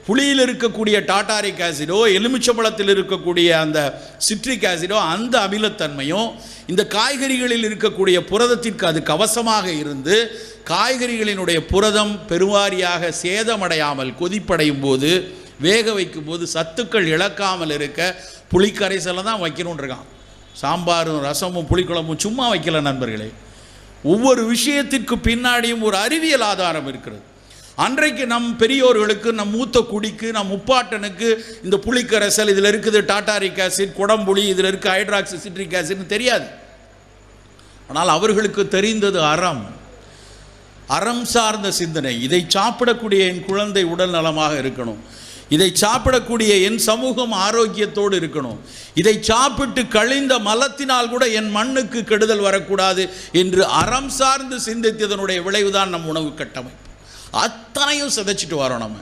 புளியில் இருக்கக்கூடிய டாட்டாரிக் ஆசிடோ, எலுமிச்சம்பழத்தில் இருக்கக்கூடிய அந்த சிட்ரிக் ஆசிடோ, அந்த அமிலத்தன்மையும் இந்த காய்கறிகளில் இருக்கக்கூடிய புரதத்திற்கு அது கவசமாக இருந்து காய்கறிகளினுடைய புரதம் பெருவாரியாக சேதமடையாமல் கொதிப்படையும் போது, வேக வைக்கும் போது சத்துக்கள் இழக்காமல் இருக்க புளிக்கரைசலை தான் வைக்கணும்னு இருக்கான். சாம்பாரும் ரசமும் புளிக்குழம்பும் சும்மா வைக்கல நண்பர்களே. ஒவ்வொரு விஷயத்திற்கு பின்னாடியும் ஒரு அறிவியல் ஆதாரம் இருக்கிறது. அன்றைக்கு நம் பெரியோர்களுக்கு, நம் மூத்த குடிக்கு, நம் முப்பாட்டனுக்கு இந்த புளிக்கரைசல் இதில் இருக்குது டாட்டாரிக் ஆசிட், குடம்புளி, இதில் இருக்குது ஹைட்ராக்சி சிட்ரிக் ஆசிட்னு தெரியாது. ஆனால் அவர்களுக்கு தெரிந்தது அறம் சார்ந்த சிந்தனை. இதை சாப்பிடக்கூடிய என் குழந்தை உடல் நலமாக இருக்கணும், இதை சாப்பிடக்கூடிய என் சமூகம் ஆரோக்கியத்தோடு இருக்கணும், இதை சாப்பிட்டு கழிந்த மலத்தினால் கூட என் மண்ணுக்கு கெடுதல் வரக்கூடாது என்று அறம் சார்ந்து சிந்தித்ததனுடைய விளைவுதான் நம் உணவு கட்டமைப்பு. அத்தனையும் சிதைச்சிட்டு வரோம் நம்ம.